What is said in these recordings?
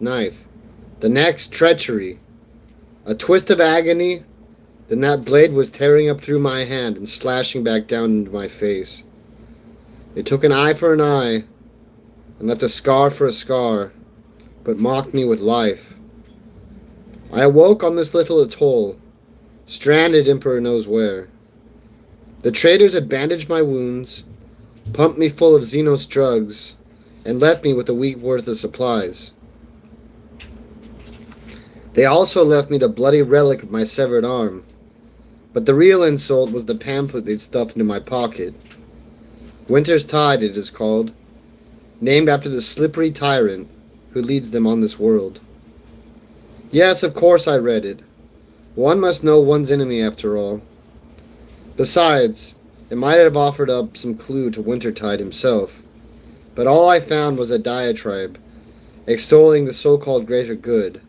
knife. The next, treachery. A twist of agony, then that blade was tearing up through my hand and slashing back down into my face. It took an eye for an eye, and left a scar for a scar, but mocked me with life. I awoke on this little atoll, stranded Emperor knows where. The traders had bandaged my wounds, pumped me full of Xenos drugs, and left me with a week worth of supplies. They also left me the bloody relic of my severed arm, but the real insult was the pamphlet they'd stuffed into my pocket. Winter's Tide, it is called, named after the slippery tyrant who leads them on this world. Yes, of course I read it. One must know one's enemy after all. Besides, it might have offered up some clue to Wintertide himself, but all I found was a diatribe extolling the so-called greater good,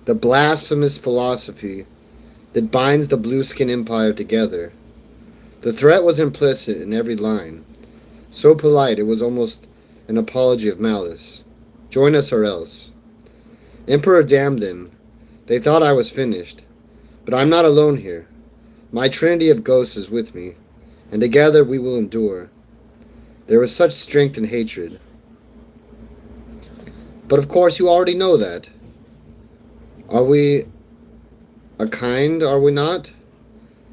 the blasphemous philosophy that binds the Blueskin Empire together. The threat was implicit in every line, so polite it was almost an apology of malice. Join us or else. Emperor damned them. They thought I was finished. But I'm not alone here. My trinity of ghosts is with me, and together we will endure. There is such strength in hatred. But of course you already know that. Are we a kind, are we not?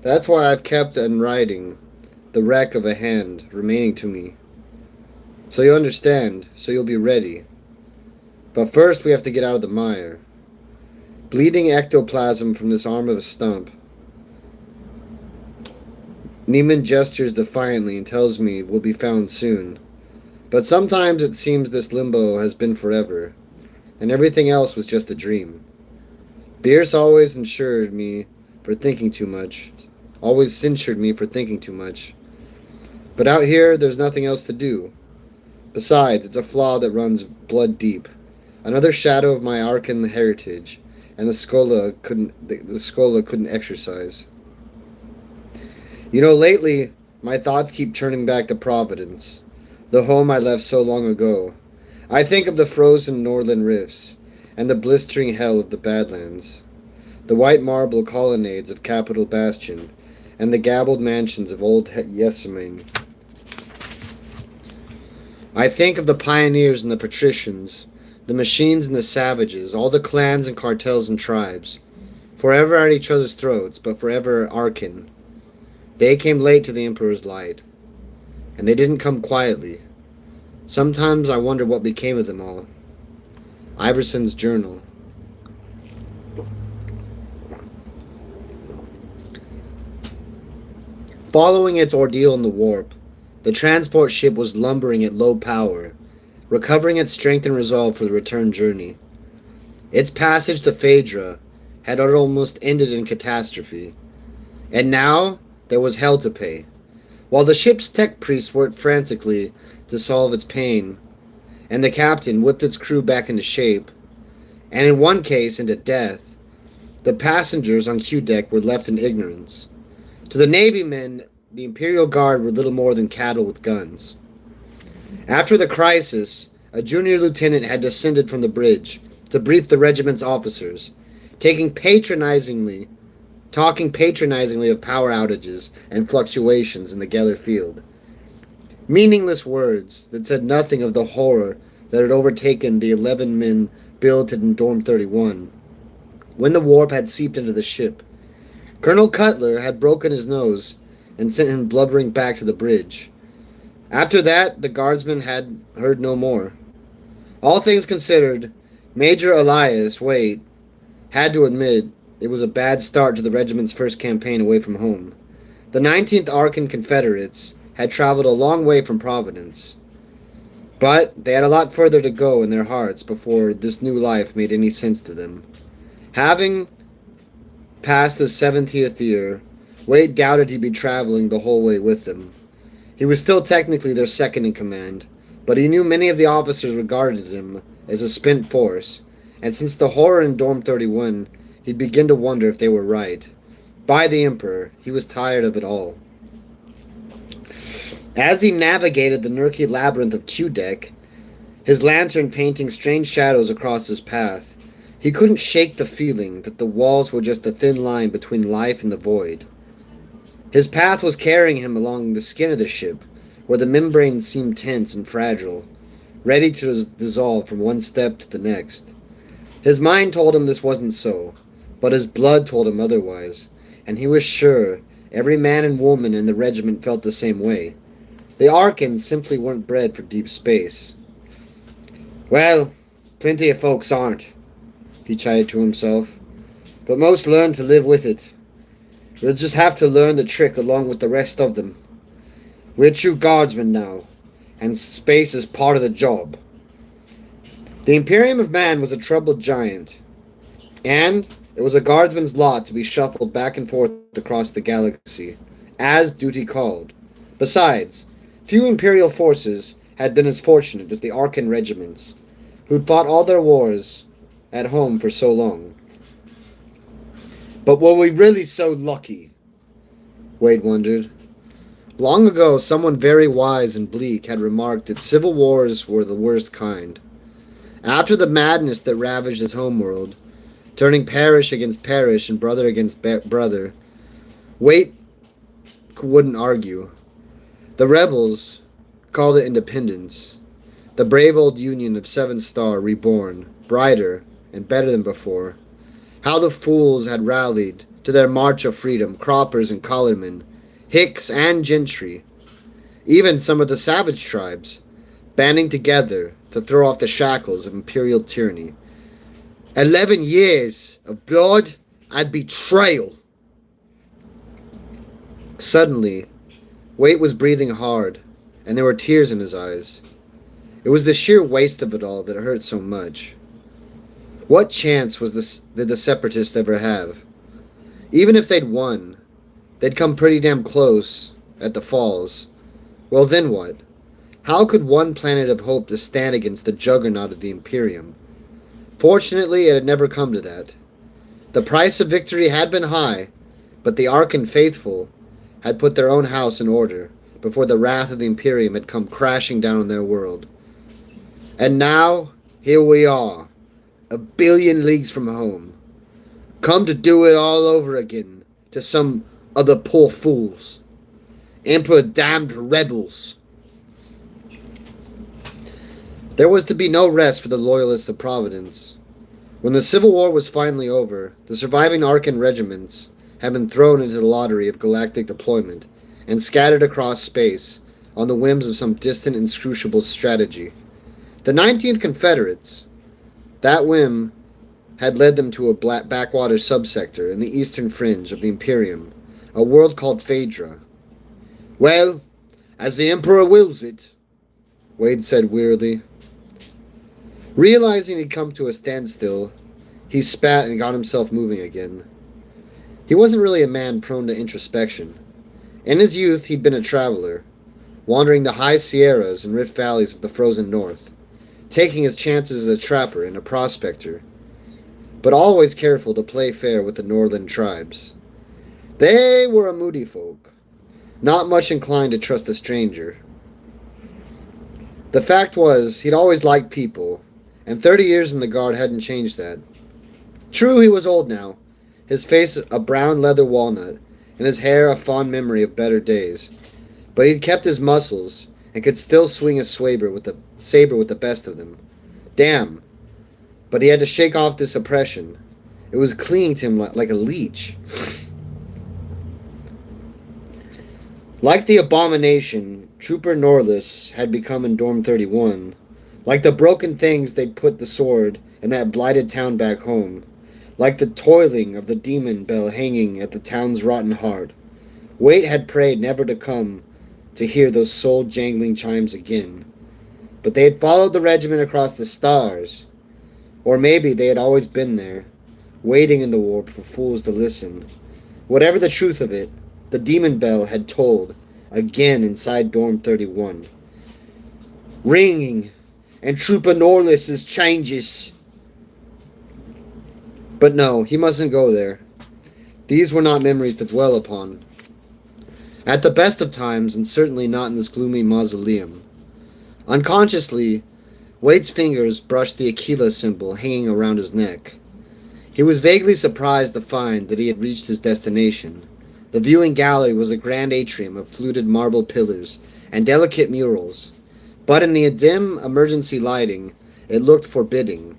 That's why I've kept in writing the wreck of a hand remaining to me. So you understand, so you'll be ready. But first we have to get out of the mire. Bleeding ectoplasm from this arm of a stump. Neiman gestures defiantly and tells me we'll be found soon. But sometimes it seems this limbo has been forever, and everything else was just a dream. Bierce always censured me for thinking too much. But out here, there's nothing else to do. Besides, it's a flaw that runs blood deep. Another shadow of my Arcan heritage, and the Schola couldn't exercise. You know, lately, my thoughts keep turning back to Providence, the home I left so long ago. I think of the frozen northern rifts, and the blistering hell of the Badlands, the white marble colonnades of Capitol Bastion, and the gabled mansions of old Yesemane. I think of the pioneers and the patricians, the machines and the savages, all the clans and cartels and tribes, forever at each other's throats, but forever Arcan. They came late to the Emperor's light, and they didn't come quietly. Sometimes I wonder what became of them all. Iverson's journal. Following its ordeal in the warp, the transport ship was lumbering at low power, recovering its strength and resolve for the return journey. Its passage to Phaedra had almost ended in catastrophe, and now there was hell to pay. While the ship's tech priests worked frantically to solve its pain, and the captain whipped its crew back into shape, and in one case into death, the passengers on Q-deck were left in ignorance. To the Navy men, the Imperial Guard were little more than cattle with guns. After the crisis, a junior lieutenant had descended from the bridge to brief the regiment's officers, talking patronizingly of power outages and fluctuations in the Geller field. Meaningless words that said nothing of the horror that had overtaken the 11 men billeted in Dorm 31 when the warp had seeped into the ship. Colonel Cutler had broken his nose and sent him blubbering back to the bridge. After that, the guardsmen had heard no more. All things considered, Major Elias Wade had to admit it was a bad start to the regiment's first campaign away from home. The 19th Arcan Confederates had traveled a long way from Providence, but they had a lot further to go in their hearts before this new life made any sense to them. Having passed the 70th year, Wade doubted he'd be traveling the whole way with them. He was still technically their second in command, but he knew many of the officers regarded him as a spent force, and since the horror in Dorm 31, he'd begin to wonder if they were right. By the Emperor, he was tired of it all. As he navigated the murky labyrinth of Q-deck, his lantern painting strange shadows across his path. He couldn't shake the feeling that the walls were just a thin line between life and the void. His path was carrying him along the skin of the ship, where the membranes seemed tense and fragile, ready to dissolve from one step to the next. His mind told him this wasn't so, but his blood told him otherwise, and he was sure every man and woman in the regiment felt the same way. The Arkans simply weren't bred for deep space. Well, plenty of folks aren't, he chided to himself, but most learn to live with it. We'll just have to learn the trick along with the rest of them. We're true guardsmen now, and space is part of the job. The Imperium of Man was a troubled giant, and it was a guardsman's lot to be shuffled back and forth across the galaxy, as duty called. Besides, few Imperial forces had been as fortunate as the Arkan regiments, who'd fought all their wars at home for so long. But were we really so lucky? Wade wondered. Long ago, someone very wise and bleak had remarked that civil wars were the worst kind. After the madness that ravaged his homeworld, turning parish against parish and brother against brother, Wade wouldn't argue. The rebels called it independence. The brave old Union of Seven Star reborn, brighter and better than before. How the fools had rallied to their march of freedom, croppers and collarmen, hicks and gentry, even some of the savage tribes, banding together to throw off the shackles of imperial tyranny. 11 years of blood and betrayal. Suddenly, Wade was breathing hard, and there were tears in his eyes. It was the sheer waste of it all that hurt so much. What chance did the Separatists ever have? Even if they'd won, they'd come pretty damn close at the falls. Well, then what? How could one planet of hope to stand against the juggernaut of the Imperium? Fortunately, it had never come to that. The price of victory had been high, but the Arkan faithful had put their own house in order before the wrath of the Imperium had come crashing down on their world. And now, here we are, a billion leagues from home, come to do it all over again to some other poor fools, Emperor-damned rebels. There was to be no rest for the loyalists of Providence. When the Civil War was finally over, the surviving Arkan regiments had been thrown into the lottery of galactic deployment and scattered across space on the whims of some distant inscrutable strategy. The 19th Confederates, that whim had led them to a backwater subsector in the eastern fringe of the Imperium, a world called Phaedra. Well, as the Emperor wills it, Wade said wearily. Realizing he'd come to a standstill, he spat and got himself moving again. He wasn't really a man prone to introspection. In his youth, he'd been a traveler, wandering the high Sierras and rift valleys of the frozen north, taking his chances as a trapper and a prospector, but always careful to play fair with the northern tribes. They were a moody folk, not much inclined to trust a stranger. The fact was, he'd always liked people, and 30 years in the Guard hadn't changed that. True, he was old now, his face a brown leather walnut, and his hair a fond memory of better days. But he'd kept his muscles, and could still swing a saber with the best of them. Damn. But he had to shake off this oppression. It was clinging to him like a leech. Like the abomination Trooper Norliss had become in Dorm 31, like the broken things they'd put the sword in that blighted town back home, like the toiling of the demon bell hanging at the town's rotten heart, Wade had prayed never to come to hear those soul-jangling chimes again. But they had followed the regiment across the stars, or maybe they had always been there, waiting in the warp for fools to listen. Whatever the truth of it, the demon bell had tolled again inside Dorm 31, ringing, and Trooper Norliss's changes. But no, he mustn't go there. These were not memories to dwell upon. At the best of times, and certainly not in this gloomy mausoleum. Unconsciously, Wade's fingers brushed the Aquila symbol hanging around his neck. He was vaguely surprised to find that he had reached his destination. The viewing gallery was a grand atrium of fluted marble pillars and delicate murals, but in the dim emergency lighting, it looked forbidding.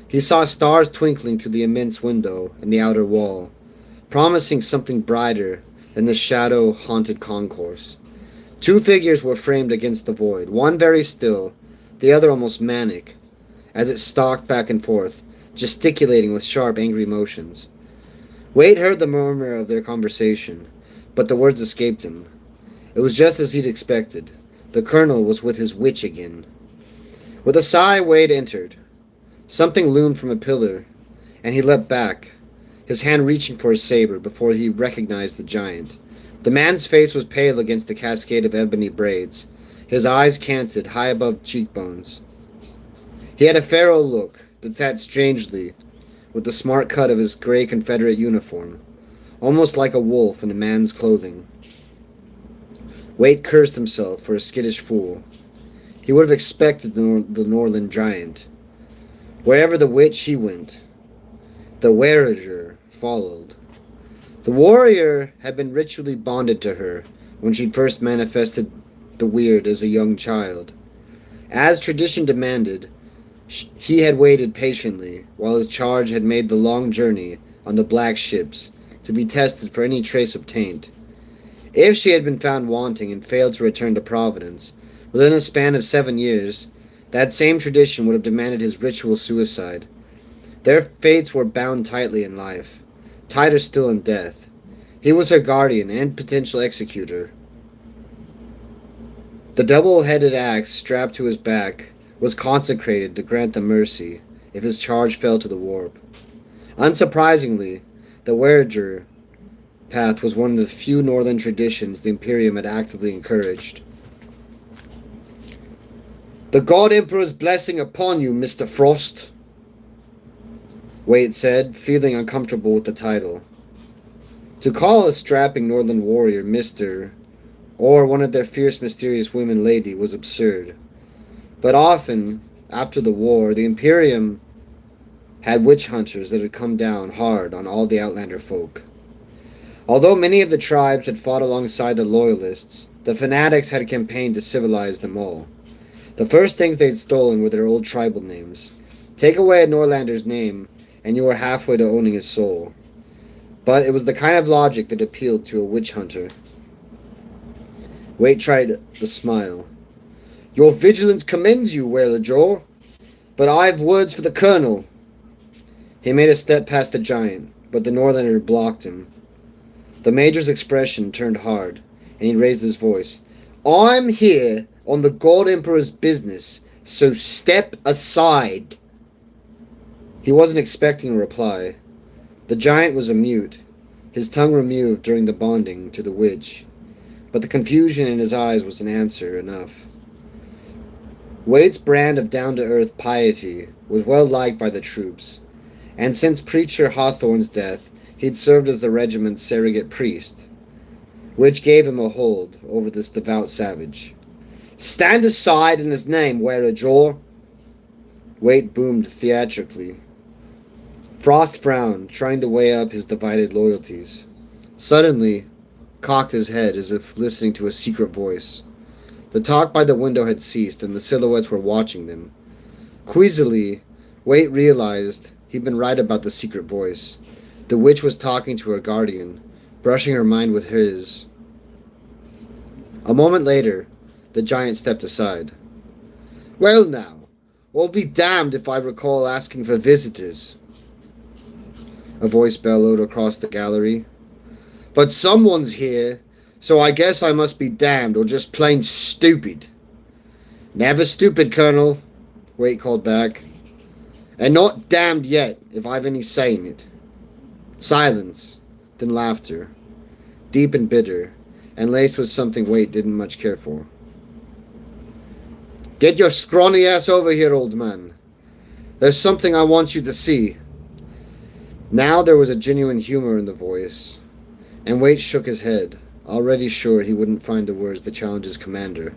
He saw stars twinkling through the immense window in the outer wall, promising something brighter than the shadow-haunted concourse. Two figures were framed against the void, one very still, the other almost manic, as it stalked back and forth, gesticulating with sharp, angry motions. Wade heard the murmur of their conversation, but the words escaped him. It was just as he'd expected. The colonel was with his witch again. With a sigh, Wade entered. Something loomed from a pillar, and he leapt back, his hand reaching for his saber before he recognized the giant. The man's face was pale against the cascade of ebony braids, his eyes canted high above cheekbones. He had a feral look that sat strangely with the smart cut of his gray Confederate uniform, almost like a wolf in a man's clothing. Wade cursed himself for a skittish fool. He would have expected the Northern giant. Wherever the witch, he went. The Wereger followed. The warrior had been ritually bonded to her when she first manifested the weird as a young child. As tradition demanded, he had waited patiently while his charge had made the long journey on the black ships to be tested for any trace of taint. If she had been found wanting and failed to return to Providence within a span of 7 years, that same tradition would have demanded his ritual suicide. Their fates were bound tightly in life, tighter still in death. He was her guardian and potential executor. The double-headed axe strapped to his back was consecrated to grant them mercy if his charge fell to the warp. Unsurprisingly, the Wereger path was one of the few northern traditions the Imperium had actively encouraged. "The God Emperor's blessing upon you, Mr. Frost," Wade said, feeling uncomfortable with the title. To call a strapping northern warrior Mr. or one of their fierce, mysterious women lady was absurd. But often, after the war, the Imperium had witch hunters that had come down hard on all the Outlander folk. Although many of the tribes had fought alongside the Loyalists, the fanatics had campaigned to civilize them all. The first things they'd stolen were their old tribal names. Take away a Norlander's name, and you were halfway to owning his soul. But it was the kind of logic that appealed to a witch hunter. Wade tried to smile. "Your vigilance commends you, Weyler, but I've words for the colonel." He made a step past the giant, but the Northerner blocked him. The major's expression turned hard, and he raised his voice. "I'm here on the God Emperor's business, so step aside." He wasn't expecting a reply. The giant was a mute, his tongue removed during the bonding to the witch, but the confusion in his eyes was an answer enough. Wade's brand of down-to-earth piety was well liked by the troops, and since Preacher Hawthorne's death, he'd served as the regiment's surrogate priest, which gave him a hold over this devout savage. "Stand aside in his name, Werejaw!" Wade boomed theatrically. Frost frowned, trying to weigh up his divided loyalties. Suddenly, cocked his head as if listening to a secret voice. The talk by the window had ceased, and the silhouettes were watching them. Queasily, Wade realized he'd been right about the secret voice. The witch was talking to her guardian, brushing her mind with his. A moment later, the giant stepped aside. "Well now, I'll be damned if I recall asking for visitors," a voice bellowed across the gallery. "But someone's here, so I guess I must be damned or just plain stupid." "Never stupid, Colonel," Wade called back. "And not damned yet, if I've any say in it." Silence, then laughter, deep and bitter, and laced with something Wade didn't much care for. "Get your scrawny ass over here, old man. There's something I want you to see." Now there was a genuine humor in the voice, and Wade shook his head, already sure he wouldn't find the words to challenge his commander.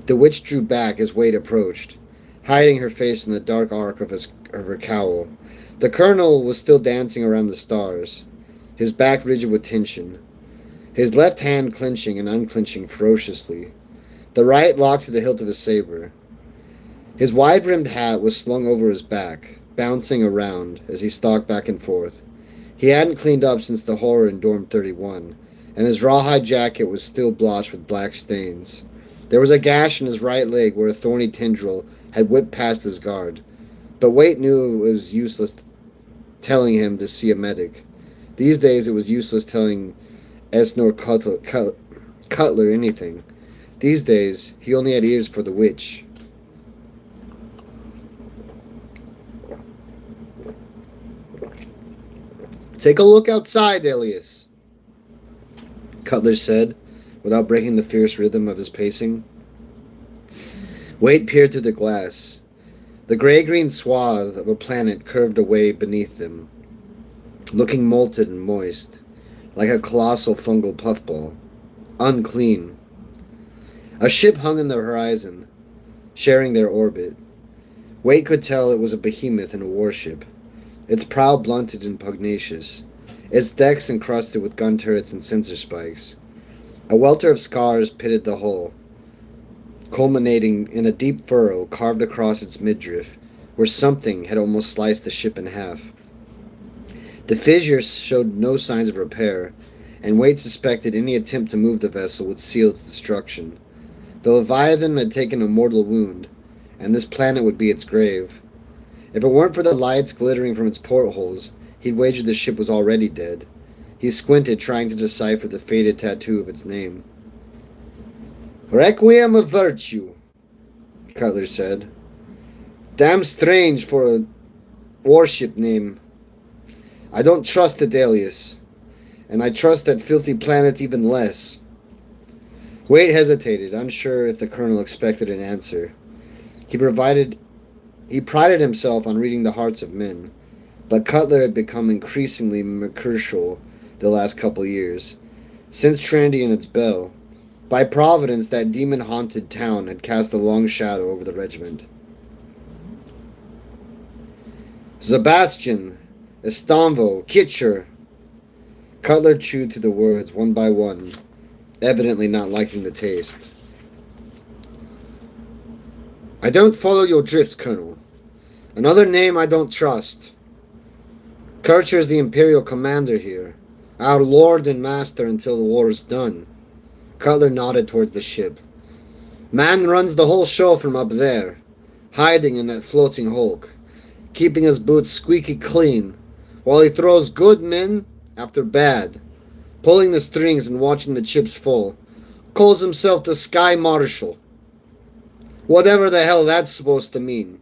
The witch drew back as Wade approached, hiding her face in the dark arc of her cowl. The colonel was still dancing around the stars, his back rigid with tension, his left hand clenching and unclenching ferociously, the right locked to the hilt of his saber. His wide-brimmed hat was slung over his back, bouncing around as he stalked back and forth. He hadn't cleaned up since the horror in Dorm 31, and his rawhide jacket was still blotched with black stains. There was a gash in his right leg where a thorny tendril had whipped past his guard, but Waite knew it was useless telling him to see a medic. These days it was useless telling Esnor Cutler anything. These days he only had ears for the witch. "Take a look outside, Elias," Cutler said, without breaking the fierce rhythm of his pacing. Waite peered through the glass. The gray-green swath of a planet curved away beneath them, looking molten and moist, like a colossal fungal puffball. Unclean. A ship hung in the horizon, sharing their orbit. Waite could tell it was a behemoth and a warship, its prow blunted and pugnacious, its decks encrusted with gun turrets and sensor spikes. A welter of scars pitted the hull, culminating in a deep furrow carved across its midriff, where something had almost sliced the ship in half. The fissure showed no signs of repair, and Waite suspected any attempt to move the vessel would seal its destruction. The Leviathan had taken a mortal wound, and this planet would be its grave. If it weren't for the lights glittering from its portholes, he'd wagered the ship was already dead. He squinted, trying to decipher the faded tattoo of its name. "Requiem of Virtue," Cutler said. "Damn strange for a warship name. I don't trust it, Elias, and I trust that filthy planet even less." Waite hesitated, unsure if the colonel expected an answer. He prided himself on reading the hearts of men, but Cutler had become increasingly mercurial the last couple years. Since Trinity and its bell, by Providence, that demon-haunted town had cast a long shadow over the regiment. "Sebastian, Estamvo, Kitcher." Cutler chewed through the words one by one, evidently not liking the taste. "I don't follow your drift, Colonel. Another name I don't trust. Kircher is the Imperial commander here, our lord and master until the war is done." Cutler nodded towards the ship. "Man runs the whole show from up there, hiding in that floating hulk, keeping his boots squeaky clean, while he throws good men after bad, pulling the strings and watching the chips fall. Calls himself the Sky Marshal. Whatever the hell that's supposed to mean.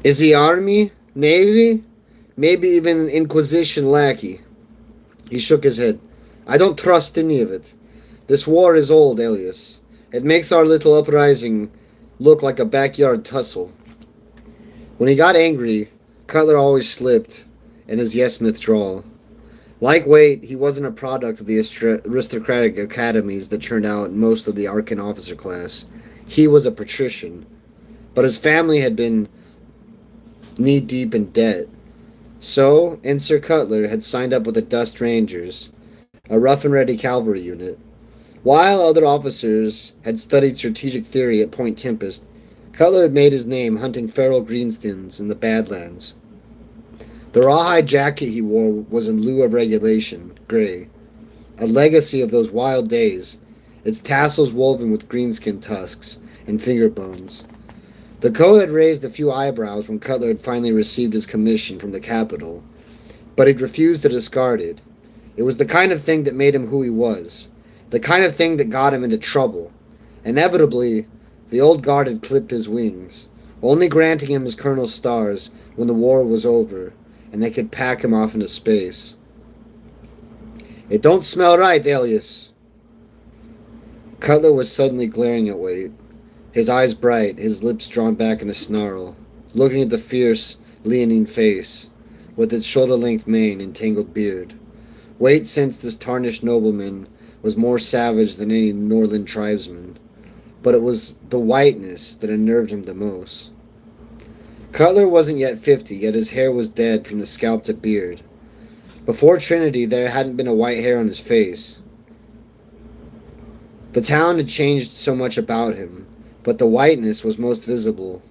Is he Army? Navy? Maybe even an Inquisition lackey?" He shook his head. "I don't trust any of it. This war is old, Elias. It makes our little uprising look like a backyard tussle." When he got angry, Cutler always slipped in his yes-smith drawl. Like Waite, he wasn't a product of the aristocratic academies that churned out most of the Arkan officer class. He was a patrician, but his family had been knee-deep in debt. So, Ensign Cutler had signed up with the Dust Rangers, a rough-and-ready cavalry unit. While other officers had studied strategic theory at Point Tempest, Cutler had made his name hunting feral greenskins in the Badlands. The rawhide jacket he wore was in lieu of regulation, gray, a legacy of those wild days, its tassels woven with greenskin tusks and finger bones. The coat had raised a few eyebrows when Cutler had finally received his commission from the capital, but he'd refused to discard it. It was the kind of thing that made him who he was, the kind of thing that got him into trouble. Inevitably, the old guard had clipped his wings, only granting him his colonel's stars when the war was over, and they could pack him off into space. "It don't smell right, Elias." Cutler was suddenly glaring at Waite, his eyes bright, his lips drawn back in a snarl, looking at the fierce, leonine face, with its shoulder-length mane and tangled beard. Waite sensed this tarnished nobleman was more savage than any northern tribesman. but it was the whiteness that unnerved him the most. Cutler wasn't yet 50, yet his hair was dead from the scalp to beard. Before Trinity, there hadn't been a white hair on his face. The town had changed so much about him, but the whiteness was most visible.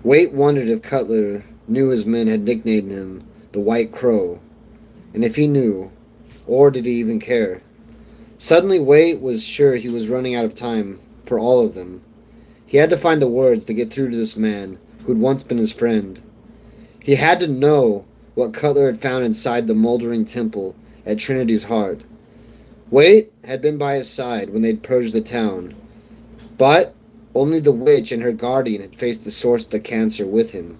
Waite wondered if Cutler knew his men had nicknamed him the White Crow, and if he knew, or did he even care? Suddenly, Waite was sure he was running out of time for all of them. He had to find the words to get through to this man who'd once been his friend. He had to know what Cutler had found inside the moldering temple at Trinity's heart. Waite had been by his side when they'd purged the town, but only the witch and her guardian had faced the source of the cancer with him.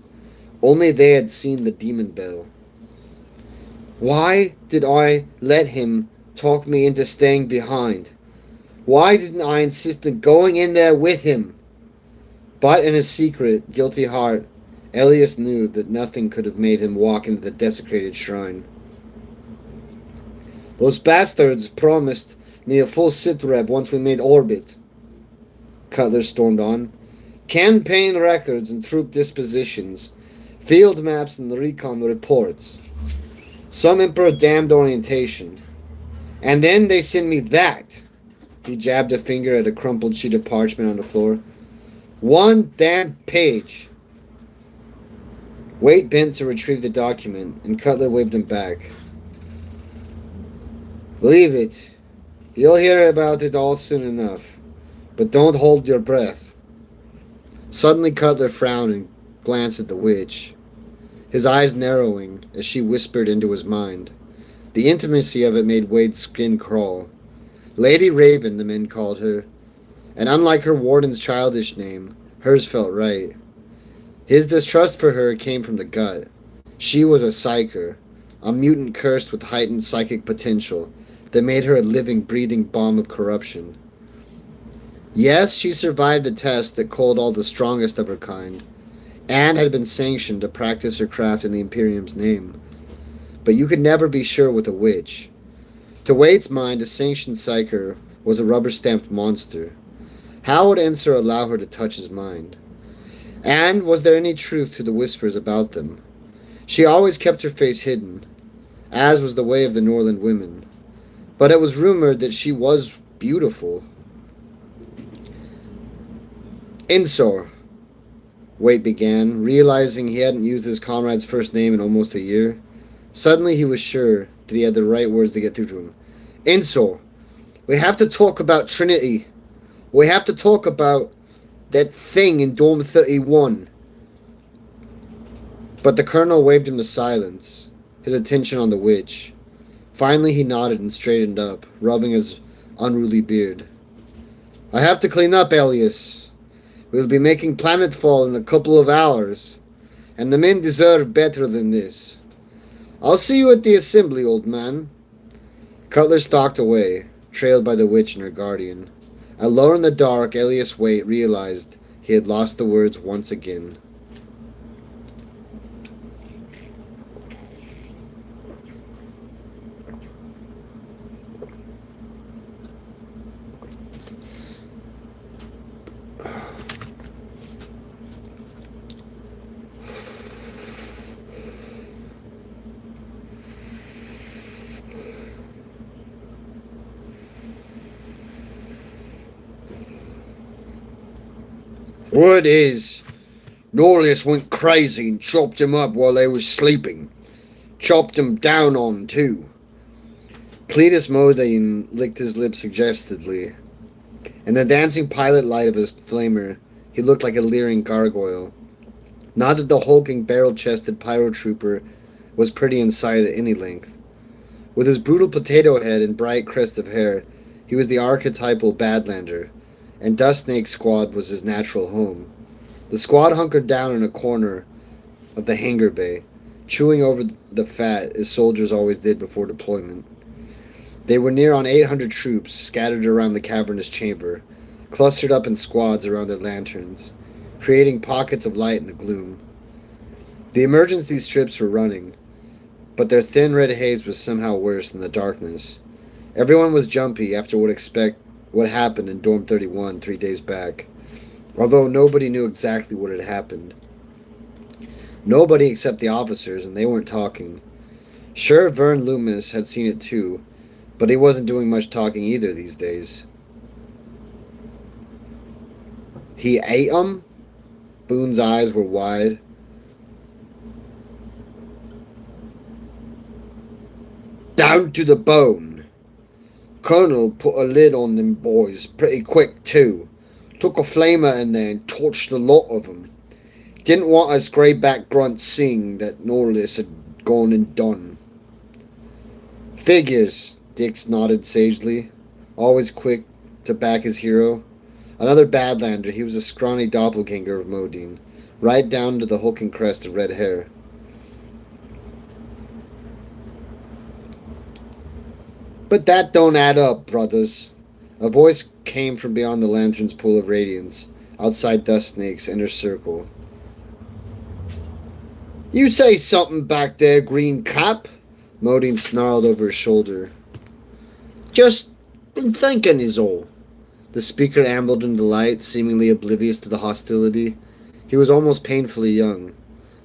Only they had seen the demon bell. Why did I let him talk me into staying behind? Why didn't I insist on going in there with him? But in his secret, guilty heart, Elias knew that nothing could have made him walk into the desecrated shrine. Those bastards promised me a full sitrep once we made orbit, Cutler stormed on. Campaign records and troop dispositions, field maps and recon reports. Some Emperor-damned orientation. And then they send me that. He jabbed a finger at a crumpled sheet of parchment on the floor. One damn page. Waite bent to retrieve the document, and Cutler waved him back. Leave it. You'll hear about it all soon enough. But don't hold your breath. Suddenly Cutler frowned and glanced at the witch, his eyes narrowing as she whispered into his mind. The intimacy of it made Wade's skin crawl. Lady Raven, the men called her, and unlike her warden's childish name, hers felt right. His distrust for her came from the gut. She was a psyker, a mutant cursed with heightened psychic potential that made her a living, breathing bomb of corruption. Yes, she survived the test that culled all the strongest of her kind, and had been sanctioned to practice her craft in the Imperium's name. But you could never be sure with a witch. To Wade's mind, a sanctioned psyker was a rubber-stamped monster. How would Ensor allow her to touch his mind? And was there any truth to the whispers about them? She always kept her face hidden, as was the way of the Norland women. But it was rumored that she was beautiful. Ensor, Waite began, realizing he hadn't used his comrade's first name in almost a year. Suddenly he was sure that he had the right words to get through to him. Ensor, we have to talk about Trinity. We have to talk about that thing in Dorm 31. But the colonel waved him to silence, his attention on the witch. Finally he nodded and straightened up, rubbing his unruly beard. I have to clean up, Elias. We'll be making planetfall in a couple of hours, and the men deserve better than this. I'll see you at the assembly, old man. Cutler stalked away, trailed by the witch and her guardian. Alone in the dark, Elias Waite realized he had lost the words once again. Word is, Norlius went crazy and chopped him up while they was sleeping. Chopped him down on, too. Cletus Modine licked his lips suggestively. In the dancing pilot light of his flamer, he looked like a leering gargoyle. Not that the hulking, barrel-chested pyrotrooper was pretty in sight at any length. With his brutal potato head and bright crest of hair, he was the archetypal Badlander, and Dust Snake's squad was his natural home. The squad hunkered down in a corner of the hangar bay, chewing over the fat as soldiers always did before deployment. They were near on 800 troops scattered around the cavernous chamber, clustered up in squads around their lanterns, creating pockets of light in the gloom. The emergency strips were running, but their thin red haze was somehow worse than the darkness. Everyone was jumpy after what what happened in Dorm 31 3 days back, although nobody knew exactly what had happened. Nobody except the officers, and they weren't talking. Sure, Vern Loomis had seen it too, but he wasn't doing much talking either these days. He ate 'em? Boone's eyes were wide. Down to the bone. Colonel put a lid on them boys pretty quick too. Took a flamer in there and torched a lot of 'em. Didn't want us greyback grunts seeing that Norlis had gone and done. Figures, Dix nodded sagely, always quick to back his hero. Another Badlander, he was a scrawny doppelganger of Modine, right down to the hulking crest of red hair. But that don't add up, brothers. A voice came from beyond the lantern's pool of radiance, outside Dust Snake's inner circle. You say something back there, Green Cap? Modine snarled over his shoulder. Just been thinking is all. The speaker ambled into the light, seemingly oblivious to the hostility. He was almost painfully young,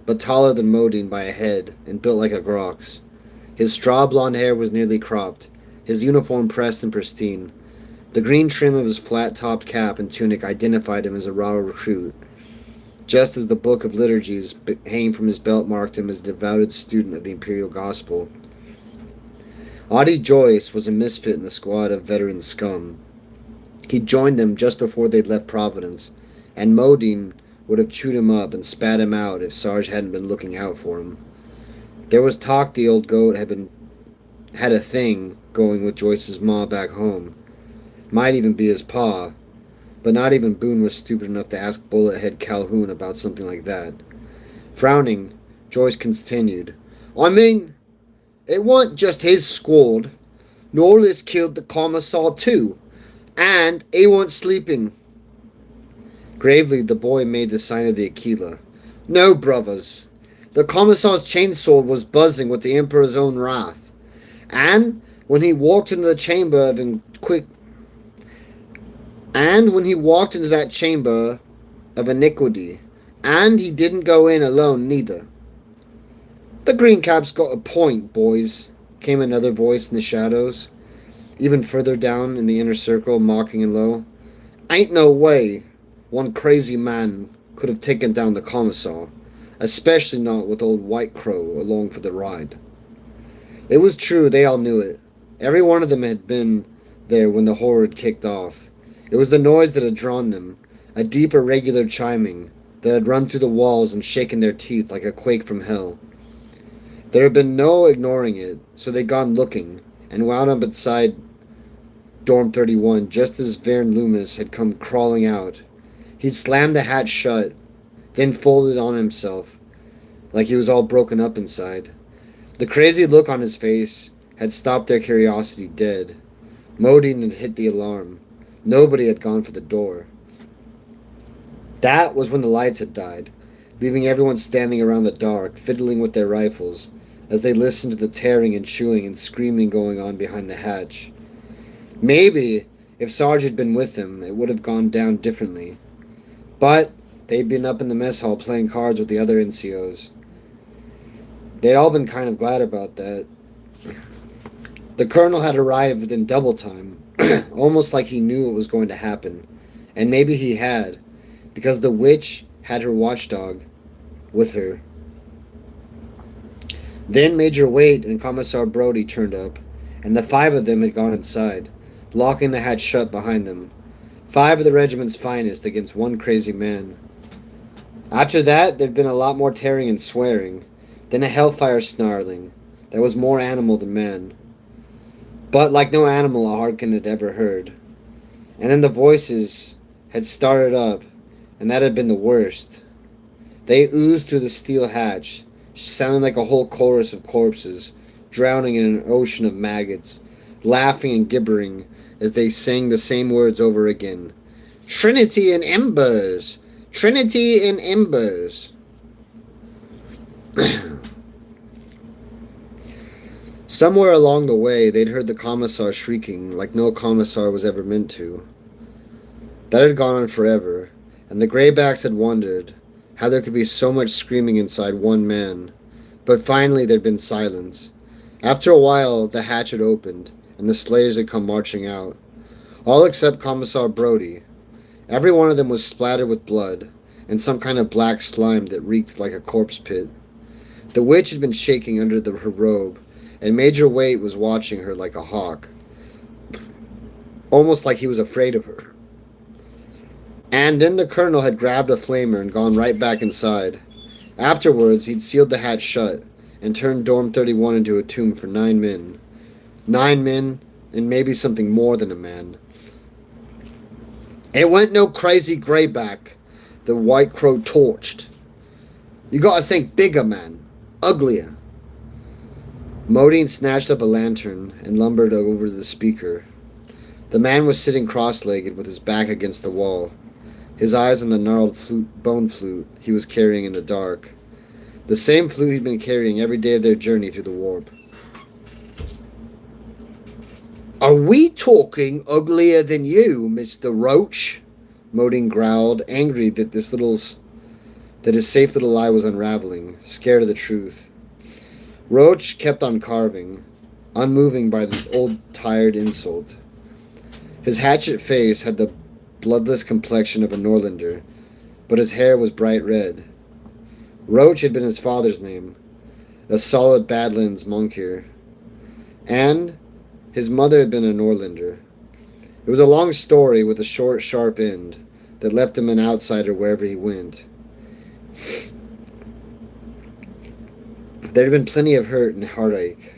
but taller than Modine by a head, and built like a Grox. His straw blonde hair was nearly cropped, his uniform pressed and pristine. The green trim of his flat-topped cap and tunic identified him as a raw recruit, just as the book of liturgies hanging from his belt marked him as a devoted student of the imperial gospel. Audie Joyce was a misfit in the squad of veteran scum. He joined them just before they'd left Providence, and Modine would have chewed him up and spat him out if Sarge hadn't been looking out for him. There was talk the old goat had a thing going with Joyce's ma back home. Might even be his pa, but not even Boone was stupid enough to ask Bullethead Calhoun about something like that. Frowning, Joyce continued, I mean, it wasn't just his squad. Norlis killed the commissar too, and he wasn't sleeping. Gravely, the boy made the sign of the Aquila. No, brothers. The commissar's chainsaw was buzzing with the Emperor's own wrath. And when he walked into that chamber of iniquity, and he didn't go in alone neither. The Green Cap's got a point, boys, came another voice in the shadows, even further down in the inner circle, mocking and low. Ain't no way one crazy man could have taken down the commissar, especially not with old White Crow along for the ride. It was true, they all knew it. Every one of them had been there when the horror had kicked off. It was the noise that had drawn them, a deep, irregular chiming that had run through the walls and shaken their teeth like a quake from hell. There had been no ignoring it, so they'd gone looking, and wound up inside Dorm 31 just as Vern Loomis had come crawling out. He'd slammed the hatch shut, then folded on himself, like he was all broken up inside. The crazy look on his face had stopped their curiosity dead. Modine had hit the alarm. Nobody had gone for the door. That was when the lights had died, leaving everyone standing around the dark, fiddling with their rifles, as they listened to the tearing and chewing and screaming going on behind the hatch. Maybe, if Sarge had been with them, it would have gone down differently. But they'd been up in the mess hall playing cards with the other NCOs. They'd all been kind of glad about that. The colonel had arrived in double time, almost like he knew what was going to happen. And maybe he had, because the witch had her watchdog with her. Then Major Waite and Commissar Brody turned up, and the 5 of them had gone inside, locking the hatch shut behind them. 5 of the regiment's finest against one crazy man. After that, there'd been a lot more tearing and swearing, then a hellfire snarling that was more animal than man. But like no animal Harkin had ever heard. And then the voices had started up, and that had been the worst. They oozed through the steel hatch, sounding like a whole chorus of corpses, drowning in an ocean of maggots, laughing and gibbering as they sang the same words over again. Trinity in embers! Trinity in embers! Somewhere along the way, they'd heard the commissar shrieking like no commissar was ever meant to. That had gone on forever, and the Greybacks had wondered how there could be so much screaming inside one man. But finally there'd been silence. After a while, the hatch had opened, and the slayers had come marching out. All except Commissar Brody. Every one of them was splattered with blood, and some kind of black slime that reeked like a corpse pit. The witch had been shaking under her robe, and Major Waite was watching her like a hawk, almost like he was afraid of her. And then the colonel had grabbed a flamer and gone right back inside. Afterwards, he'd sealed the hatch shut and turned Dorm 31 into a tomb for 9 men. 9 men, and maybe something more than a man. It went no crazy grayback, the White Crow torched. You gotta think bigger, man. Uglier. Modine snatched up a lantern and lumbered over the speaker. The man was sitting cross-legged with his back against the wall, his eyes on the gnarled bone flute he was carrying in the dark. The same flute he'd been carrying every day of their journey through the warp. Are we talking uglier than you, Mr. Roach? Modine growled, angry that his safe little lie was unraveling, scared of the truth. Roach kept on carving, unmoving by the old tired insult. His hatchet face had the bloodless complexion of a Norlander, but his hair was bright red. Roach had been his father's name, a solid Badlands Monkir, and his mother had been a Norlander. It was a long story with a short, sharp end that left him an outsider wherever he went. There had been plenty of hurt and heartache,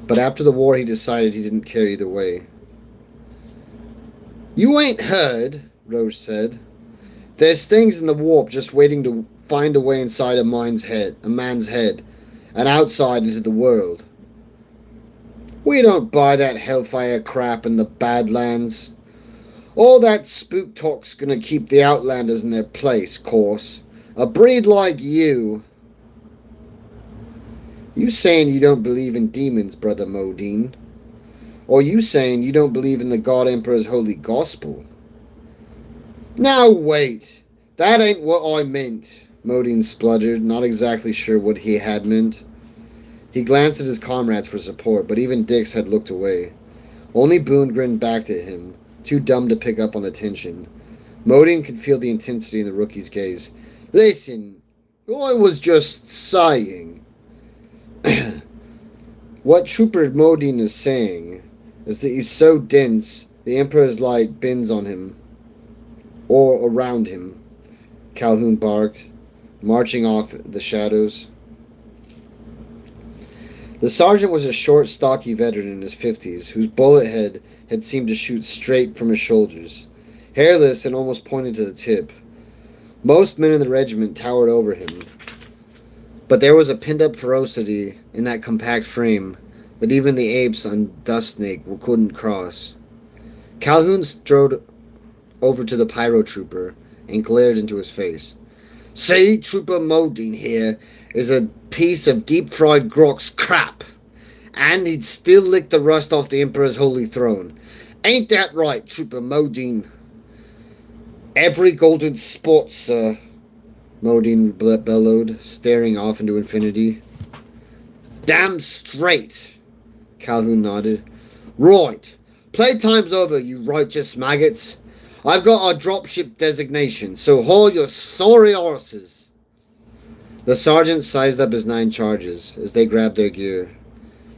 but after the war he decided he didn't care either way. You ain't heard, Roach said. There's things in the warp just waiting to find a way inside a man's head, and outside into the world. We don't buy that hellfire crap in the Badlands. All that spook talk's gonna keep the Outlanders in their place, course. A breed like you. You saying you don't believe in demons, Brother Modine? Or you saying you don't believe in the God Emperor's holy gospel? Now wait, that ain't what I meant, Modine spluttered, not exactly sure what he had meant. He glanced at his comrades for support, but even Dix had looked away. Only Boone grinned back at him, too dumb to pick up on the tension. Modine could feel the intensity in the rookie's gaze. Listen, I was just sighing. What Trooper Modine is saying is that he's so dense, the Emperor's light bends on him, or around him, Calhoun barked, marching off the shadows. The sergeant was a short, stocky veteran in his 50s, whose bullet head had seemed to shoot straight from his shoulders, hairless and almost pointed to the tip. Most men in the regiment towered over him, but there was a pinned-up ferocity in that compact frame that even the apes on Dust Snake couldn't cross. Calhoun strode over to the pyro trooper and glared into his face. See, Trooper Modine here is a piece of deep-fried Grok's crap, and he'd still lick the rust off the Emperor's holy throne. Ain't that right, Trooper Modine? Every golden spot, sir, Modine bellowed, staring off into infinity. Damn straight, Calhoun nodded. Right. Playtime's over, you righteous maggots. I've got our dropship designation, so haul your sorry horses. The sergeant sized up his 9 charges as they grabbed their gear.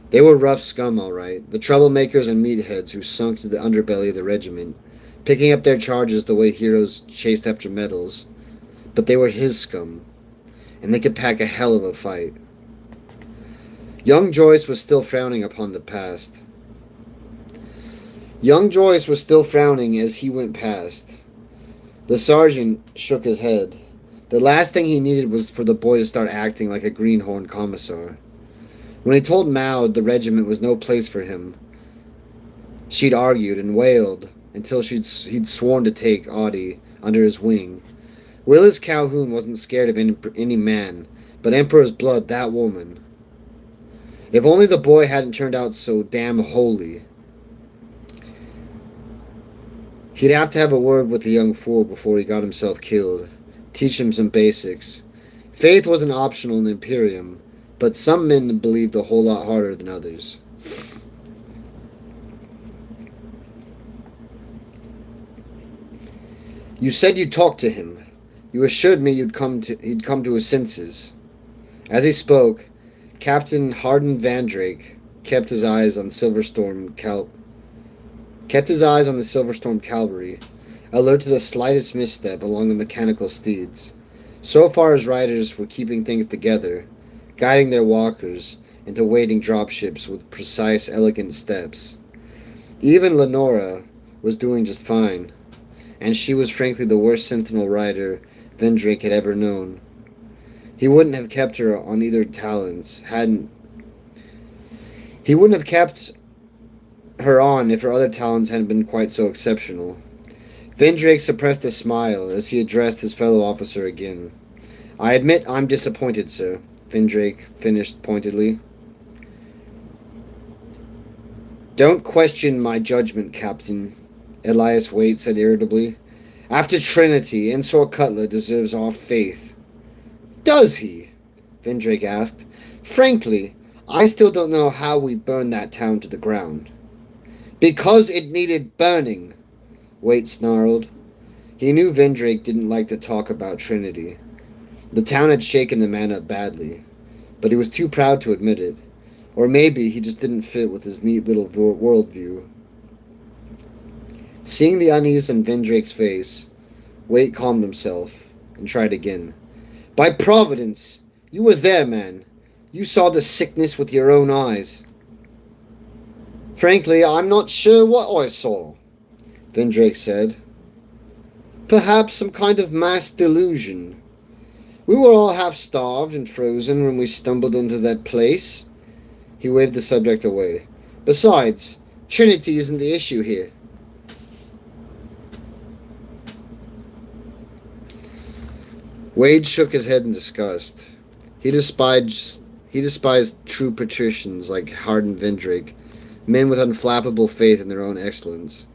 They were rough scum, all right, the troublemakers and meatheads who sunk to the underbelly of the regiment, picking up their charges the way heroes chased after medals. But they were his scum, and they could pack a hell of a fight. Young Joyce was still frowning upon the past. Young Joyce was still frowning as he went past. The sergeant shook his head. The last thing he needed was for the boy to start acting like a greenhorn commissar. When he told Maud the regiment was no place for him, she'd argued and wailed until he'd sworn to take Audie under his wing. Willis Calhoun wasn't scared of any man, but Emperor's blood, that woman. If only the boy hadn't turned out so damn holy. He'd have to have a word with the young fool before he got himself killed. Teach him some basics. Faith wasn't optional in Imperium, but some men believed a whole lot harder than others. You said you'd talk to him. You assured me he'd come to his senses. As he spoke, Captain Hardin Van Drake kept his eyes on the Silverstorm cavalry, alert to the slightest misstep along the mechanical steeds. So far his riders were keeping things together, guiding their walkers into waiting dropships with precise, elegant steps. Even Lenora was doing just fine, and she was frankly the worst sentinel rider Vendrake had ever known. He wouldn't have kept her on either talons, He wouldn't have kept her on if her other talents hadn't been quite so exceptional. Vendrake suppressed a smile as he addressed his fellow officer again. I admit I'm disappointed, sir, Vendrake finished pointedly. Don't question my judgment, Captain, Elias Waite said irritably. After Trinity, Ensor Cutler deserves our faith. Does he? Vendrake asked. Frankly, I still don't know how we burned that town to the ground. Because it needed burning, Waite snarled. He knew Vendrake didn't like to talk about Trinity. The town had shaken the man up badly, but he was too proud to admit it. Or maybe he just didn't fit with his neat little worldview. Seeing the unease in Vendrake's face, Waite calmed himself and tried again. By Providence, you were there, man. You saw the sickness with your own eyes. Frankly, I'm not sure what I saw, Vendrake said. Perhaps some kind of mass delusion. We were all half-starved and frozen when we stumbled into that place. He waved the subject away. Besides, Trinity isn't the issue here. Wade shook his head in disgust. He despised true patricians like Hardin Vendrake, men with unflappable faith in their own excellence.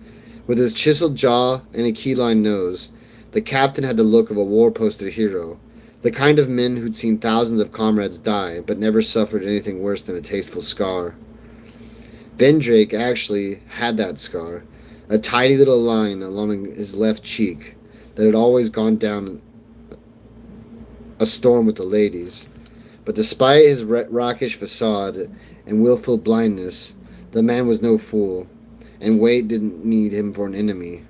With his chiseled jaw and a keyline nose, the captain had the look of a war-poster hero, the kind of men who'd seen thousands of comrades die, but never suffered anything worse than a tasteful scar. Vendrake actually had that scar, a tiny little line along his left cheek that had always gone down a storm with the ladies. But despite his rockish facade and willful blindness, the man was no fool, and Waite didn't need him for an enemy.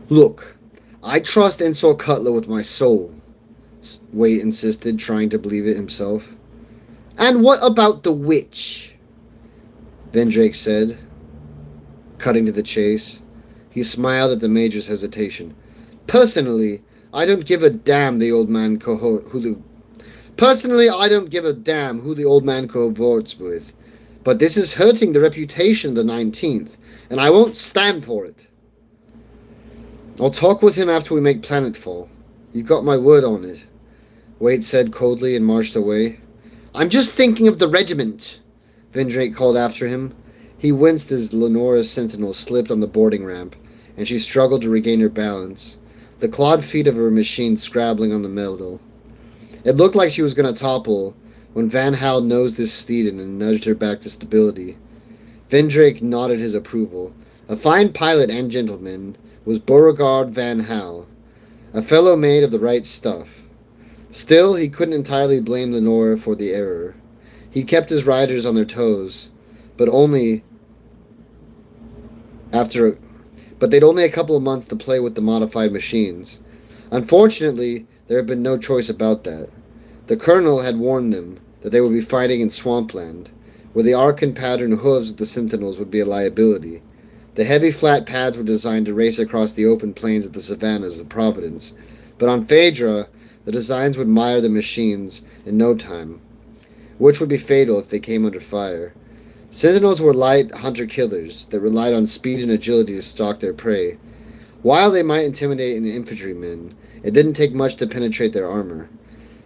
Look, I trust Ensor Cutler with my soul, Waite insisted, trying to believe it himself. And what about the witch? Vendrake said, cutting to the chase. He smiled at the major's hesitation. Personally, I don't give a damn who the old man cohorts with, but this is hurting the reputation of the 19th, and I won't stand for it. I'll talk with him after we make planetfall. You got my word on it, Waite said coldly and marched away. I'm just thinking of the regiment, Vendrake called after him. He winced as Lenora's sentinel slipped on the boarding ramp, and she struggled to regain her balance, the clawed feet of her machine scrabbling on the metal. It looked like she was going to topple when Van Hal nosed his steed in and nudged her back to stability. Vendrake nodded his approval. A fine pilot and gentleman was Beauregard Van Hal, a fellow made of the right stuff. Still, he couldn't entirely blame Lenore for the error. He kept his riders on their toes, but they'd only a couple of months to play with the modified machines. Unfortunately, there had been no choice about that. The colonel had warned them that they would be fighting in swampland, where the Arkan pattern hooves of the sentinels would be a liability. The heavy flat pads were designed to race across the open plains of the savannas of Providence, but on Phaedra, the designs would mire the machines in no time, which would be fatal if they came under fire. Sentinels were light hunter-killers that relied on speed and agility to stalk their prey. While they might intimidate an infantryman, it didn't take much to penetrate their armor.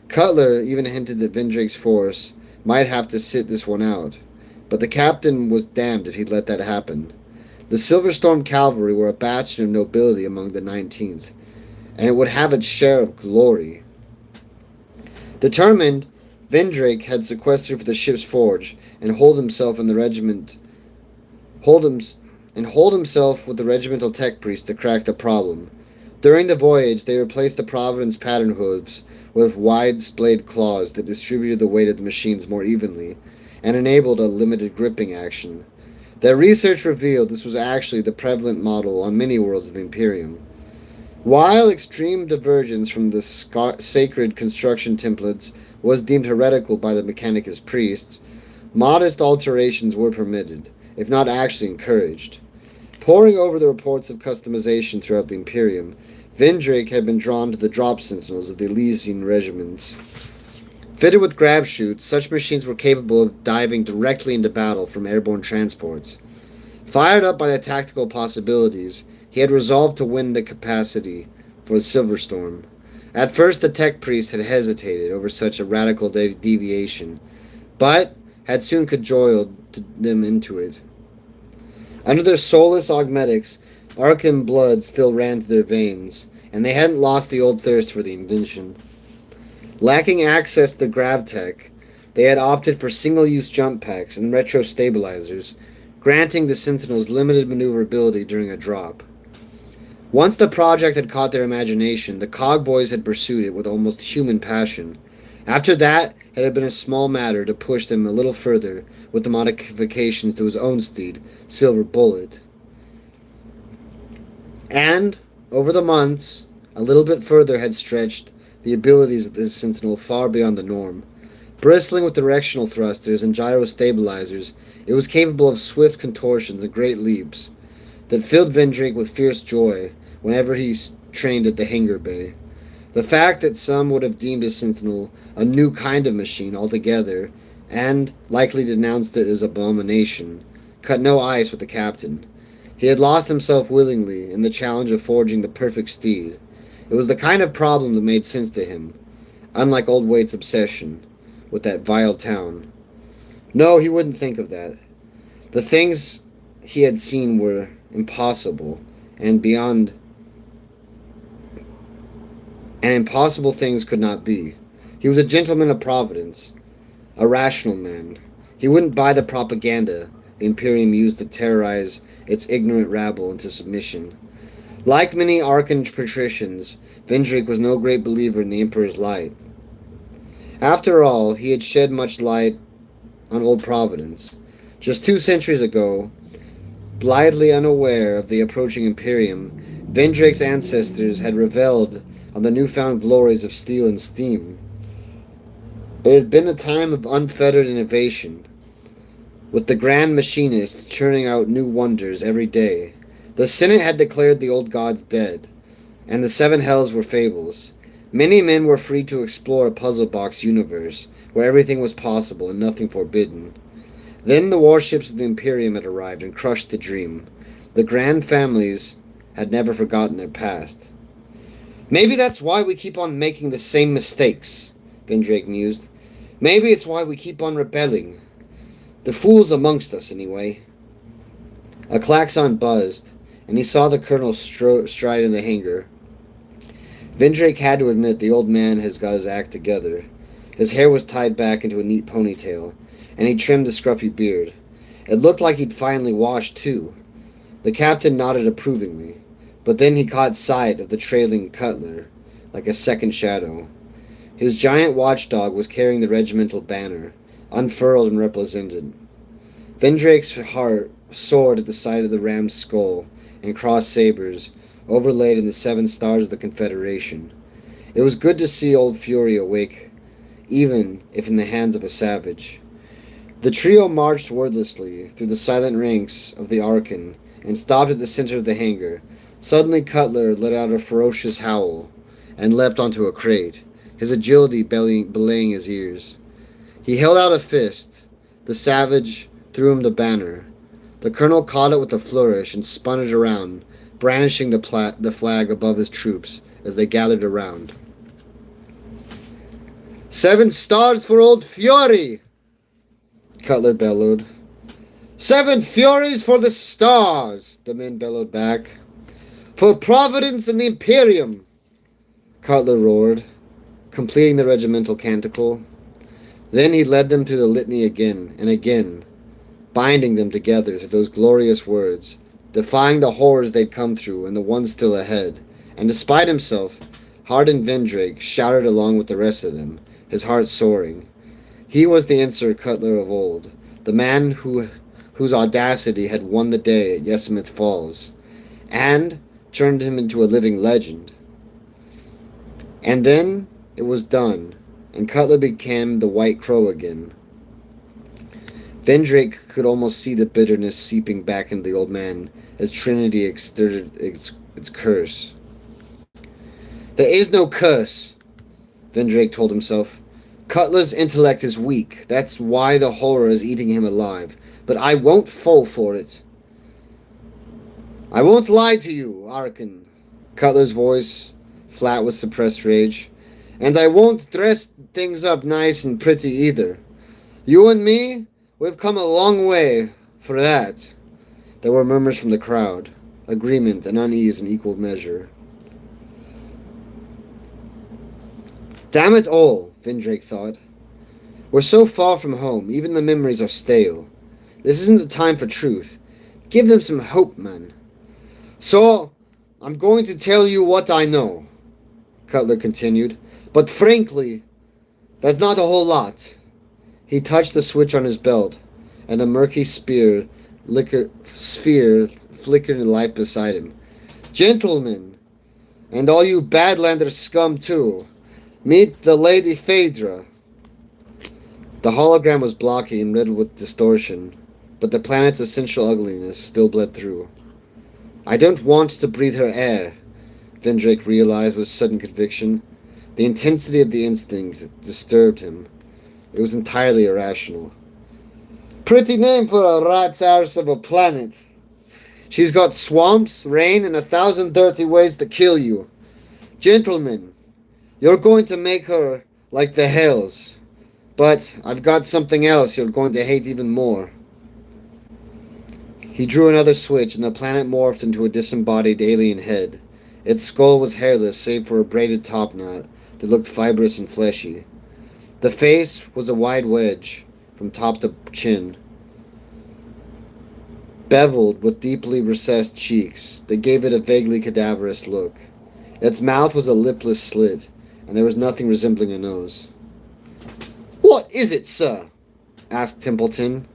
Cutler even hinted that Vendrake's force might have to sit this one out. But the captain was damned if he'd let that happen. The Silverstorm Cavalry were a bastion of nobility among the 19th, and it would have its share of glory. Determined, Vendrake had sequestered for the ship's forge and hold himself with the regimental tech priest to crack the problem. During the voyage, they replaced the Providence pattern hooves with wide splayed claws that distributed the weight of the machines more evenly and enabled a limited gripping action. Their research revealed this was actually the prevalent model on many worlds of the Imperium. While extreme divergence from the sacred construction templates was deemed heretical by the Mechanicus priests, modest alterations were permitted, if not actually encouraged. Poring over the reports of customization throughout the Imperium, Vendrake had been drawn to the drop sentinels of the Elysian regiments. Fitted with grav chutes, such machines were capable of diving directly into battle from airborne transports. Fired up by the tactical possibilities, he had resolved to win the capacity for the Silverstorm. At first, the tech priest had hesitated over such a radical deviation, but had soon cajoled them into it. Under their soulless augmetics, Arcan blood still ran through their veins, and they hadn't lost the old thirst for the invention. Lacking access to the GravTech, they had opted for single-use jump packs and retro stabilizers, granting the Sentinels limited maneuverability during a drop. Once the project had caught their imagination, the Cogboys had pursued it with almost human passion. After that, it had been a small matter to push them a little further with the modifications to his own steed, Silver Bullet. And, over the months, a little bit further had stretched the abilities of this Sentinel far beyond the norm. Bristling with directional thrusters and gyro stabilizers, it was capable of swift contortions and great leaps that filled Vendrake with fierce joy whenever he trained at the hangar bay. The fact that some would have deemed his Sentinel a new kind of machine altogether, and likely denounced it as abomination, cut no ice with the captain. He had lost himself willingly in the challenge of forging the perfect steed. It was the kind of problem that made sense to him, unlike Old Waite's obsession with that vile town. No, he wouldn't think of that. The things he had seen were impossible, and impossible things could not be. He was a gentleman of Providence, a rational man. He wouldn't buy the propaganda the Imperium used to terrorize its ignorant rabble into submission. Like many Arcan patricians, Vendrake was no great believer in the Emperor's light. After all, he had shed much light on old Providence. Just 2 centuries ago, blithely unaware of the approaching Imperium, Vendrake's ancestors had reveled on the newfound glories of steel and steam. It had been a time of unfettered innovation, with the grand machinists churning out new wonders every day. The Senate had declared the old gods dead, and the 7 hells were fables. Many men were free to explore a puzzle box universe where everything was possible and nothing forbidden. Then the warships of the Imperium had arrived and crushed the dream. The grand families had never forgotten their past. Maybe that's why we keep on making the same mistakes, Vendrake mused. Maybe it's why we keep on rebelling. The fools amongst us, anyway. A klaxon buzzed, and he saw the colonel stride in the hangar. Vendrake had to admit the old man has got his act together. His hair was tied back into a neat ponytail, and he trimmed the scruffy beard. It looked like he'd finally washed, too. The captain nodded approvingly, but then he caught sight of the trailing cutler, like a second shadow. His giant watchdog was carrying the regimental banner, unfurled and represented. Vendrake's heart soared at the sight of the ram's skull and crossed sabers, overlaid in the 7 stars of the Confederation. It was good to see old Fury awake, even if in the hands of a savage. The trio marched wordlessly through the silent ranks of the Arcan and stopped at the center of the hangar. Suddenly Cutler let out a ferocious howl and leapt onto a crate, his agility belaying his ears. He held out a fist. The savage threw him the banner. The colonel caught it with a flourish and spun it around, brandishing the flag above his troops as they gathered around. 7 stars for old Fury! Cutler bellowed. 7 furies for the stars, the men bellowed back. For Providence and the Imperium, Cutler roared, completing the regimental canticle. Then he led them to the litany again and again, binding them together to those glorious words, defying the horrors they'd come through and the ones still ahead. And despite himself, hardened Vendrake shouted along with the rest of them, his heart soaring. He was the Insert Cutler of old, the man whose audacity had won the day at Yosemite Falls, and turned him into a living legend. And then it was done, and Cutler became the White Crow again. Vendrake could almost see the bitterness seeping back into the old man as Trinity exerted its curse. There is no curse, Vendrake told himself. Cutler's intellect is weak. That's why the horror is eating him alive. But I won't fall for it. I won't lie to you, Arkin. Cutler's voice, flat with suppressed rage. And I won't dress things up nice and pretty either. You and me, we've come a long way for that. There were murmurs from the crowd, agreement and unease in equal measure. Damn it all, Vendrake thought. We're so far from home, even the memories are stale. This isn't the time for truth. Give them some hope, man. So, I'm going to tell you what I know, Cutler continued. But frankly, that's not a whole lot. He touched the switch on his belt, and a murky sphere flickered in light beside him. Gentlemen, and all you Badlander scum too, meet the Lady Phaedra. The hologram was blocky and riddled with distortion, but the planet's essential ugliness still bled through. I don't want to breathe her air, Vendrake realized with sudden conviction. The intensity of the instinct disturbed him. It was entirely irrational. Pretty name for a rat's arse of a planet. She's got swamps, rain, and 1,000 dirty ways to kill you. Gentlemen, you're going to make her like the hells. But I've got something else you're going to hate even more. He drew another switch, and the planet morphed into a disembodied alien head. Its skull was hairless, save for a braided topknot that looked fibrous and fleshy. The face was a wide wedge, from top to chin, beveled with deeply recessed cheeks that gave it a vaguely cadaverous look. Its mouth was a lipless slit, and there was nothing resembling a nose. What is it, sir? Asked Templeton,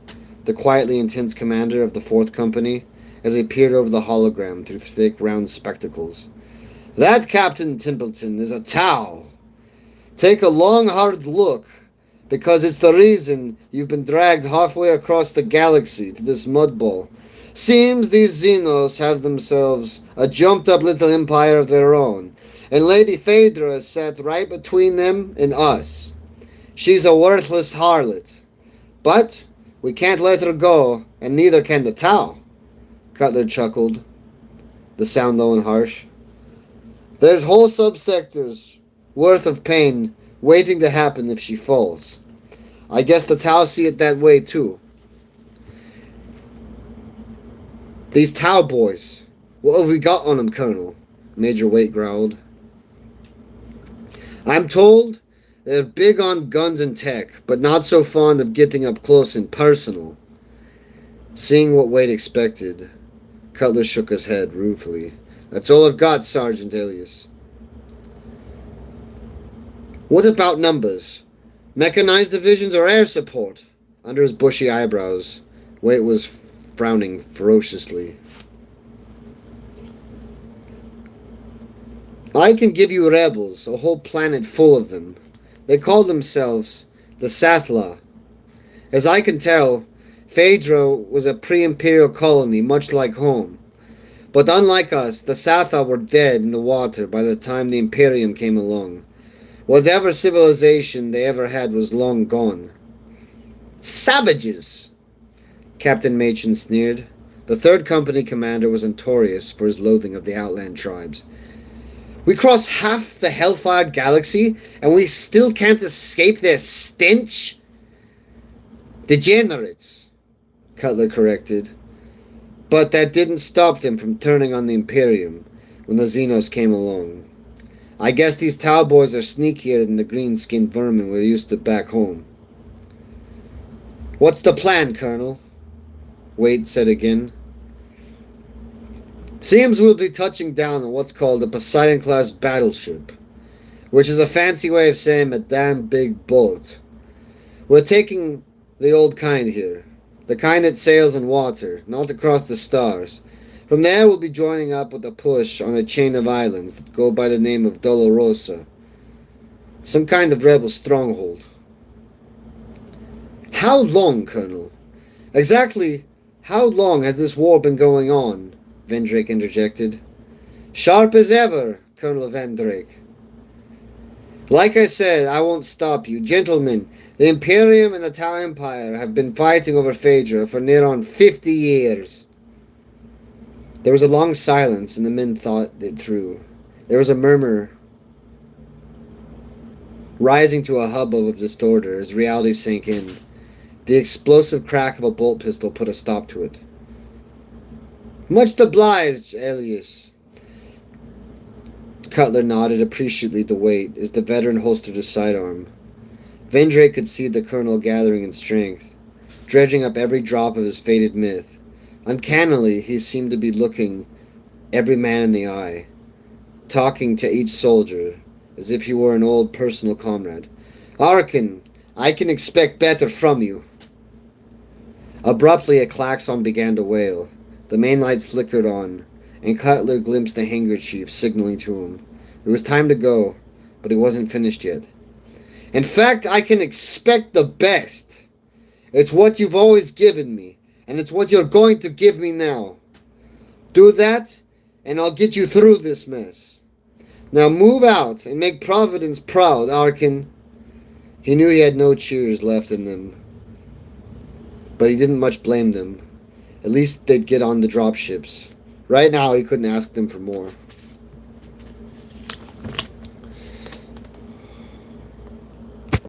the quietly intense commander of the 4th Company, as he peered over the hologram through thick, round spectacles. That, Captain Templeton, is a Tau. Take a long, hard look, because it's the reason you've been dragged halfway across the galaxy to this mudball. Seems these Xenos have themselves a jumped-up little empire of their own, and Lady Phaedra is sat right between them and us. She's a worthless harlot. But we can't let her go, and neither can the Tau. Cutler chuckled, the sound low and harsh. There's whole subsectors worth of pain waiting to happen if she falls. I guess the Tau see it that way too. These Tau boys, what have we got on them, Colonel? Major Waite growled. I'm told they're big on guns and tech, but not so fond of getting up close and personal. Seeing what Waite expected, Cutler shook his head ruefully. That's all I've got, Sergeant Elias. What about numbers? Mechanized divisions or air support? Under his bushy eyebrows, Waite was frowning ferociously. I can give you rebels, a whole planet full of them. They call themselves the Sathla. As I can tell, Phaedra was a pre-imperial colony, much like home. But unlike us, the Sathla were dead in the water by the time the Imperium came along. Whatever civilization they ever had was long gone. Savages! Captain Machin sneered. The 3rd Company commander was notorious for his loathing of the outland tribes. We cross half the Hellfire galaxy, and we still can't escape their stench? Degenerates, Cutler corrected. But that didn't stop them from turning on the Imperium when the Xenos came along. I guess these Tau boys are sneakier than the green-skinned vermin we're used to back home. What's the plan, Colonel? Wade said again. Seems we'll be touching down on what's called a Poseidon-class battleship, which is a fancy way of saying a damn big boat. We're taking the old kind here, the kind that sails in water, not across the stars. From there we'll be joining up with a push on a chain of islands that go by the name of Dolorosa, some kind of rebel stronghold. How long, Colonel? Exactly how long has this war been going on? Vendrake interjected. Sharp as ever, Colonel Vendrake. Like I said, I won't stop you. Gentlemen, the Imperium and the Tau Empire have been fighting over Phaedra for near on 50 years. There was a long silence, and the men thought it through. There was a murmur rising to a hubbub of distorter as reality sank in. The explosive crack of a bolt pistol put a stop to it. Much obliged, Elias. Cutler nodded appreciatively to Wade as the veteran holstered his sidearm. Vendrake could see the colonel gathering in strength, dredging up every drop of his faded myth. Uncannily, he seemed to be looking every man in the eye, talking to each soldier as if he were an old personal comrade. Arkin, I can expect better from you. Abruptly, a klaxon began to wail. The main lights flickered on, and Cutler glimpsed the hangar chief signaling to him. It was time to go, but he wasn't finished yet. In fact, I can expect the best. It's what you've always given me, and it's what you're going to give me now. Do that, and I'll get you through this mess. Now move out and make Providence proud, Arkin. He knew he had no cheers left in them, but he didn't much blame them. At least they'd get on the dropships. Right now, he couldn't ask them for more.